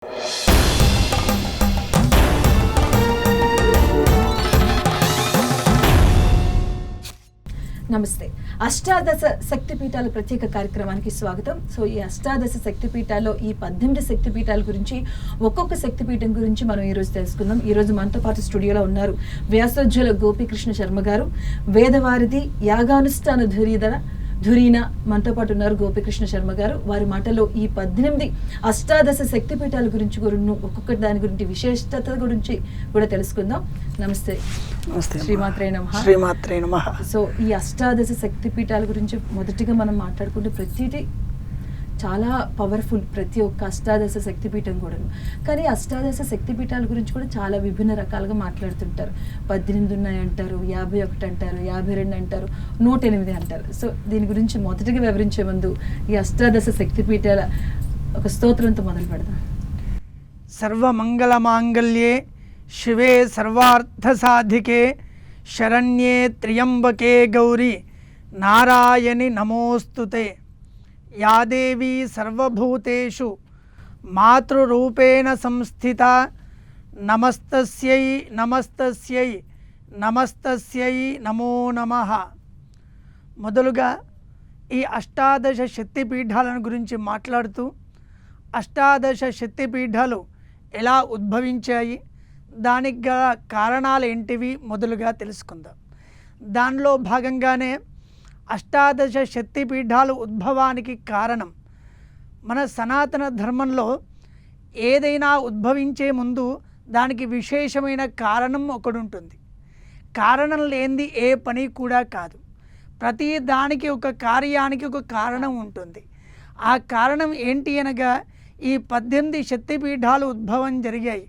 నమస్తే. అష్టాదశ శక్తిపీఠాల ప్రత్యేక కార్యక్రమానికి స్వాగతం. సో ఈ అష్టాదశ శక్తిపీఠాల్లో ఈ 18 శక్తిపీఠాల గురించి, ఒక్కొక్క శక్తిపీఠం గురించి మనం ఈరోజు తెలుసుకుందాం. ఈరోజు మనతో పాటు స్టూడియోలో ఉన్నారు వ్యాసోజ్వల గోపీకృష్ణ శర్మ గారు, వేదవారిధి యాగానుష్ఠాన ధురీన మనతో పాటు ఉన్నారు గోపీకృష్ణ శర్మ గారు. వారి మాటలో ఈ 18 అష్టాదశ శక్తిపీఠాల గురించి ఒక్కొక్క దాని గురించి విశేషత గురించి కూడా తెలుసుకుందాం. నమస్తే. శ్రీమాత్రే నమః. సో ఈ అష్టాదశ శక్తిపీఠాల గురించి మొదటిగా మనం మాట్లాడుకుంటే ప్రతిదీ చాలా పవర్ఫుల్, ప్రతి ఒక్క అష్టాదశ శక్తిపీఠం కూడా. కానీ అష్టాదశ శక్తిపీఠాల గురించి కూడా చాలా విభిన్న రకాలుగా మాట్లాడుతుంటారు. 18 ఉన్నాయంటారు, 51 అంటారు, 52 అంటారు, 108 అంటారు. సో దీని గురించి మొదటిగా వివరించే ముందు ఈ అష్టాదశ శక్తిపీఠాల ఒక స్తోత్రంతో మొదలు పెడదాం. సర్వమంగళ మాంగళ్యే శివే సర్వార్థ సాధికే శరణ్యే త్ర్యంబకే గౌరీ నారాయణి నమోస్తుతే. యా దేవీ సర్వభూతేషు మాతృరూపేణ సంస్థిత నమస్తస్యై నమస్తస్యై నమస్తస్యై నమో నమః. మొదలుగా ఈ అష్టాదశ శక్తిపీఠాలను గురించి మాట్లాడుతూ అష్టాదశ శక్తిపీఠాలు ఎలా ఉద్భవించాయి, దానికి గల కారణాలు ఏంటివి మొదలుగా తెలుసుకుందాం. దానిలో భాగంగానే అష్టాదశ శక్తిపీఠాలు ఉద్భవానికి కారణం, మన సనాతన ధర్మంలో ఏదైనా ఉద్భవించే ముందు దానికి విశేషమైన కారణం ఒకటి ఉంటుంది. కారణం లేనిది ఏ పని కూడా కాదు. ప్రతి దానికి ఒక కార్యానికి ఒక కారణం ఉంటుంది. ఆ కారణం ఏంటి అనగా ఈ 18 శక్తిపీఠాలు ఉద్భవం జరిగాయి.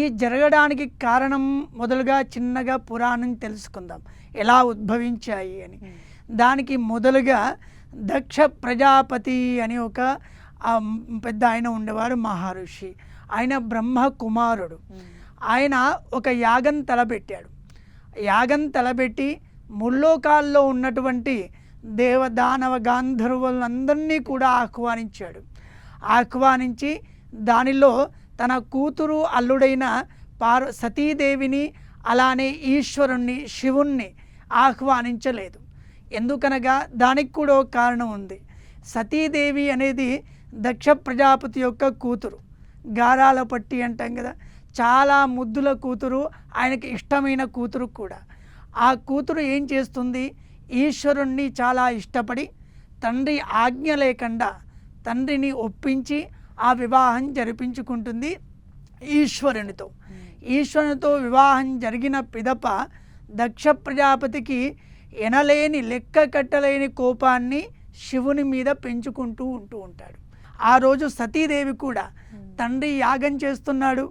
ఈ జరగడానికి కారణం మొదలుగా చిన్నగా పురాణం తెలుసుకుందాం, ఎలా ఉద్భవించాయి అని. దానికి మొదలుగా దక్ష ప్రజాపతి అని ఒక పెద్ద ఆయన ఉండేవారు, మహర్షి. ఆయన బ్రహ్మ కుమారుడు. ఆయన ఒక యాగం తలపెట్టాడు. యాగం తలపెట్టి ముల్లోకాల్లో ఉన్నటువంటి దేవదానవ గాంధర్వులందరినీ కూడా ఆహ్వానించాడు. ఆహ్వానించి దానిలో తన కూతురు అల్లుడైన సతీదేవిని అలానే ఈశ్వరుణ్ణి శివుణ్ణి ఆహ్వానించలేదు. ఎందుకనగా దానికి కూడా ఒక కారణం ఉంది. సతీదేవి అనేది దక్ష ప్రజాపతి యొక్క కూతురు, గారాల పట్టి అంటాం కదా, చాలా ముద్దుల కూతురు, ఆయనకి ఇష్టమైన కూతురు కూడా. ఆ కూతురు ఏం చేస్తుంది, ఈశ్వరుణ్ణి చాలా ఇష్టపడి తండ్రి ఆజ్ఞ లేకుండా తండ్రిని ఒప్పించి ఆ వివాహం జరిపించుకుంటుంది ఈశ్వరునితో. ఈశ్వరునితో వివాహం జరిగిన పిదప దక్ష ప్రజాపతికి ఎనలేని లెక్క కట్టలేని కోపాన్ని శివుని మీద పెంచుకుంటూ ఉంటాడు. ఆ రోజు సతీదేవి కూడా తండ్రి యాగం చేస్తున్నాడు,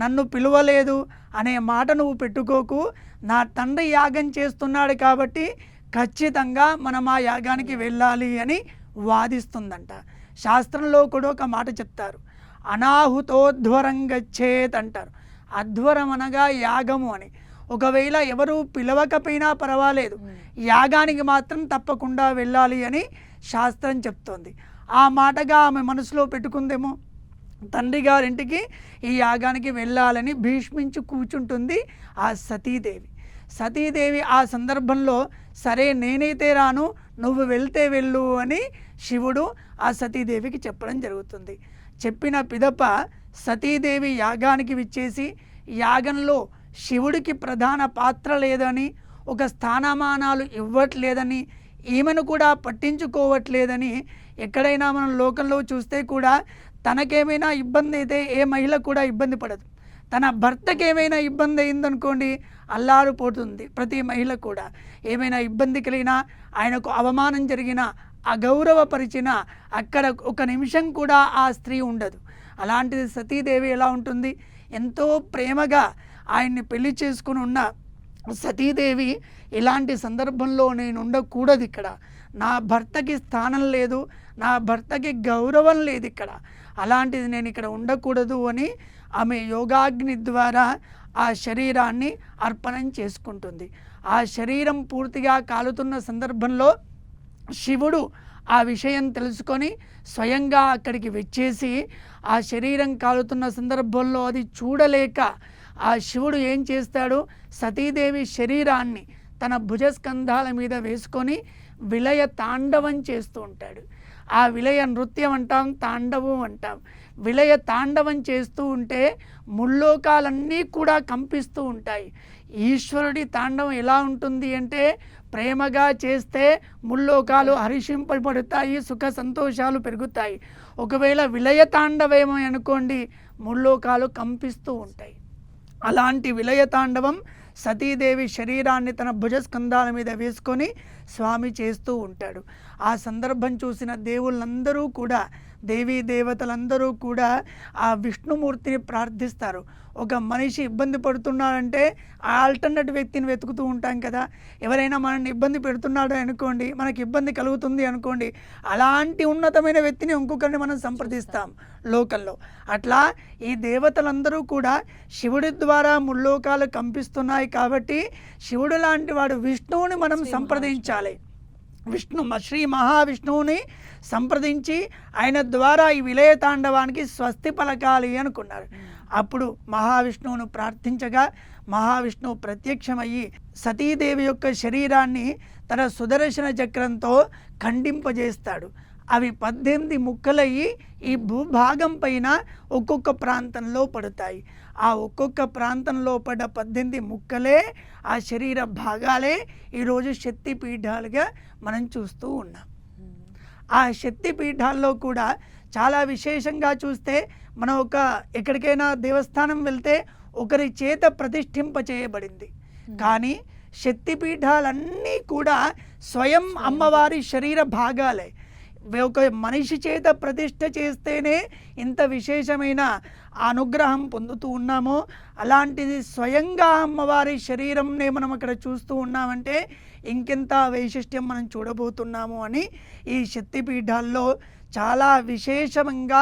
నన్ను పిలువలేదు అనే మాట నువ్వు పెట్టుకోకు, నా తండ్రి యాగం చేస్తున్నాడు కాబట్టి ఖచ్చితంగా మనం ఆ యాగానికి వెళ్ళాలి అని వాదిస్తుందంట. శాస్త్రంలో కూడా ఒక మాట చెప్తారు, అనాహుతోధ్వరం గచ్చేత్ అంటారు. అధ్వరం అనగా యాగము అని. ఒకవేళ ఎవరు పిలవకపోయినా పర్వాలేదు, యాగానికి మాత్రం తప్పకుండా వెళ్ళాలి అని శాస్త్రం చెప్తోంది. ఆ మాటగా ఆమె మనసులో పెట్టుకుందేమో, తండ్రి గారింటికి ఈ యాగానికి వెళ్ళాలని భీష్మించి కూర్చుంటుంది ఆ సతీదేవి. సతీదేవి ఆ సందర్భంలో సరే నేనైతే రాను, నువ్వు వెళ్తే వెళ్ళు అని శివుడు ఆ సతీదేవికి చెప్పడం జరుగుతుంది. చెప్పిన పిదప సతీదేవి యాగానికి విచ్చేసి యాగంలో శివుడికి ప్రధాన పాత్ర లేదని, ఒక స్థానమానాలు ఇవ్వట్లేదని, ఈమెను కూడా పట్టించుకోవట్లేదని, ఎక్కడైనా మనం లోకంలో చూస్తే కూడా తనకేమైనా ఇబ్బంది అయితే ఏ మహిళ కూడా ఇబ్బంది పడదు. తన భర్తకి ఏమైనా ఇబ్బంది అయిందనుకోండి అల్లారిపోతుంది ప్రతి మహిళ కూడా. ఏమైనా ఇబ్బంది కలిగినా, ఆయనకు అవమానం జరిగినా, అగౌరవపరిచినా అక్కడ ఒక నిమిషం కూడా ఆ స్త్రీ ఉండదు. అలాంటిది సతీదేవి ఎలా ఉంటుంది, ఎంతో ప్రేమగా ఆయన్ని పెళ్లి చేసుకుని ఉన్న సతీదేవి ఇలాంటి సందర్భంలో నేను ఉండకూడదు, ఇక్కడ నా భర్తకి స్థానం లేదు, నా భర్తకి గౌరవం లేదు, ఇక్కడ అలాంటిది నేను ఇక్కడ ఉండకూడదు అని ఆమె యోగాగ్ని ద్వారా ఆ శరీరాన్ని అర్పణం చేసుకుంటుంది. ఆ శరీరం పూర్తిగా కాలుతున్న సందర్భంలో శివుడు ఆ విషయం తెలుసుకొని స్వయంగా అక్కడికి వచ్చేసి ఆ శరీరం కాలుతున్న సందర్భంలో అది చూడలేక ఆ శివుడు ఏం చేస్తాడు, సతీదేవి శరీరాన్ని తన భుజస్కంధాల మీద వేసుకొని విలయ తాండవం చేస్తూ ఉంటాడు. ఆ విలయ నృత్యం అంటాం, తాండవం అంటాం. విలయ తాండవం చేస్తూ ఉంటే ముల్లోకాలన్నీ కూడా కంపిస్తూ ఉంటాయి. ఈశ్వరుడి తాండవం ఎలా ఉంటుంది అంటే ప్రేమగా చేస్తే ముల్లోకాలు హర్షింపబడతాయి, సుఖ సంతోషాలు పెరుగుతాయి. ఒకవేళ విలయ తాండవేమో అనుకోండి, ముల్లోకాలు కంపిస్తూ ఉంటాయి. అలాంటి విలయ తాండవం సతీదేవి శరీరాన్ని తన భుజస్కంధాల మీద వేసుకొని స్వామి చేస్తూ ఉంటాడు. ఆ సందర్భం చూసిన దేవుళ్ళందరూ కూడా, దేవీ దేవతలందరూ కూడా ఆ విష్ణుమూర్తిని ప్రార్థిస్తారు. ఒక మనిషి ఇబ్బంది పడుతున్నాడంటే ఆల్టర్నేట్ వ్యక్తిని వెతుకుతూ ఉంటాం కదా. ఎవరైనా మనల్ని ఇబ్బంది పెడుతున్నాడు అనుకోండి, మనకి ఇబ్బంది కలుగుతుంది అనుకోండి, అలాంటి ఉన్నతమైన వ్యక్తిని ఇంకొకరిని మనం సంప్రదిస్తాం లోకంలో. అట్లా ఈ దేవతలందరూ కూడా శివుడి ద్వారా ముల్లోకాలు కంపిస్తున్నాయి కాబట్టి శివుడు లాంటి వాడు విష్ణువుని మనం సంప్రదించాలి. శ్రీ మహావిష్ణువుని సంప్రదించి ఆయన ద్వారా ఈ విలయ తాండవానికి స్వస్తి పలకాలి అనుకున్నారు. అప్పుడు మహావిష్ణువును ప్రార్థించగా మహావిష్ణువు ప్రత్యక్షమయ్యి సతీదేవి యొక్క శరీరాన్ని తన సుదర్శన చక్రంతో ఖండింపజేస్తాడు. అవి 18 ముక్కలయ్యి ఈ భూభాగం పైన ఒక్కొక్క ప్రాంతంలో పడతాయి. ఆ ఒక్కొక్క ప్రాంతంలో పడ్డ 18 ముక్కలే, ఆ శరీర భాగాలే ఈరోజు శక్తిపీఠాలుగా మనం చూస్తూ ఉన్నాం. ఆ శక్తిపీఠాల్లో కూడా చాలా విశేషంగా చూస్తే మనం ఎక్కడికైనా దేవస్థానం వెళ్తే ఒకరి చేత ప్రతిష్ఠింప చేయబడింది. కానీ శక్తిపీఠాలన్నీ కూడా స్వయం అమ్మవారి శరీర భాగాలే. ఒక మనిషి చేత ప్రతిష్ఠ చేస్తేనే ఇంత విశేషమైన అనుగ్రహం పొందుతూ ఉన్నామో, అలాంటిది స్వయంగా అమ్మవారి శరీరంనే మనం అక్కడ చూస్తూ ఉన్నామంటే ఇంకెంత వైశిష్ట్యం మనం చూడబోతున్నాము అని ఈ శక్తిపీఠాల్లో చాలా విశేషంగా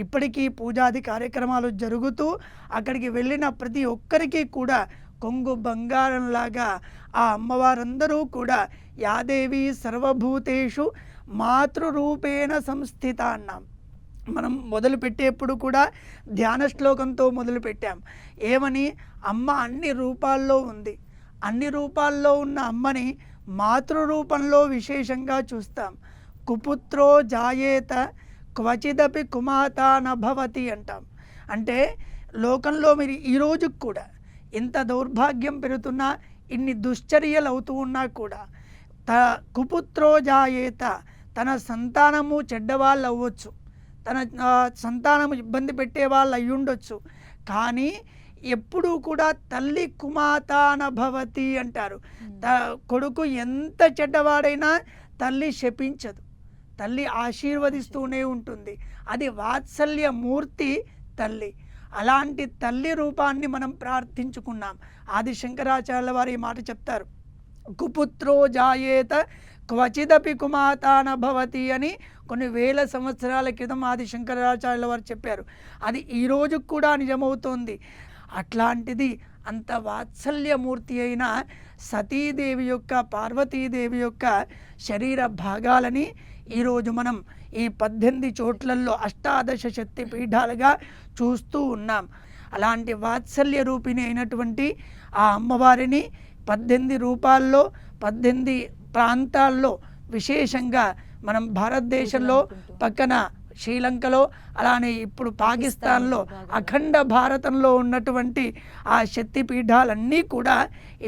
ఇప్పటికీ పూజాది కార్యక్రమాలు జరుగుతూ అక్కడికి వెళ్ళిన ప్రతి ఒక్కరికి కూడా కొంగు బంగారంలాగా ఆ అమ్మవారందరూ కూడా యాదేవి సర్వభూతేషు మాతృరూపేణ సంస్థిత అన్నాం. మనం మొదలుపెట్టేప్పుడు కూడా ధ్యాన శ్లోకంతో మొదలుపెట్టాం. ఏమని? అమ్మ అన్ని రూపాల్లో ఉంది. అన్ని రూపాల్లో ఉన్న అమ్మని మాతృరూపంలో విశేషంగా చూస్తాం. కుపుత్రో జాయేత క్వచిదపి కుమాత నభవతి అంటాం. అంటే లోకంలో మీరు ఈరోజు కూడా ఇంత దౌర్భాగ్యం పెరుగుతున్నా, ఇన్ని దుశ్చర్యలు అవుతూ ఉన్నా కూడా కుపుత్రో జాయేత, తన సంతానము చెడ్డవాళ్ళు అవ్వచ్చు, తన సంతానము ఇబ్బంది పెట్టే వాళ్ళు అయ్యుండొచ్చు, కానీ ఎప్పుడూ కూడా తల్లి కుమాతాన భవతి అంటారు. కొడుకు ఎంత చెడ్డవాడైనా తల్లి శపించదు, తల్లి ఆశీర్వదిస్తూనే ఉంటుంది. అది వాత్సల్య మూర్తి తల్లి. అలాంటి తల్లి రూపాన్ని మనం ప్రార్థించుకున్నాం. ఆది శంకరాచార్యుల వారు ఈ మాట చెప్తారు, కుపుత్రో జాయేత క్వచిదపి కుమాతాన భవతి అని కొన్ని వేల సంవత్సరాల క్రితం ఆది శంకరాచార్యుల వారు చెప్పారు. అది ఈరోజు కూడా నిజమవుతోంది. అట్లాంటిది అంత వాత్సల్యమూర్తి అయిన సతీదేవి యొక్క, పార్వతీదేవి యొక్క శరీర భాగాలని ఈరోజు మనం ఈ 18 చోట్లలో అష్టాదశ శక్తి పీఠాలుగా చూస్తూ ఉన్నాం. అలాంటి వాత్సల్య రూపిణి అయినటువంటి ఆ అమ్మవారిని 18 రూపాల్లో 18 ప్రాంతాల్లో విశేషంగా మనం భారతదేశంలో పక్కన శ్రీలంకలో, అలానే ఇప్పుడు పాకిస్తాన్లో, అఖండ భారతంలో ఉన్నటువంటి ఆ శక్తిపీఠాలన్నీ కూడా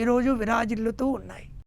ఈరోజు విరాజిల్లుతూ ఉన్నాయి.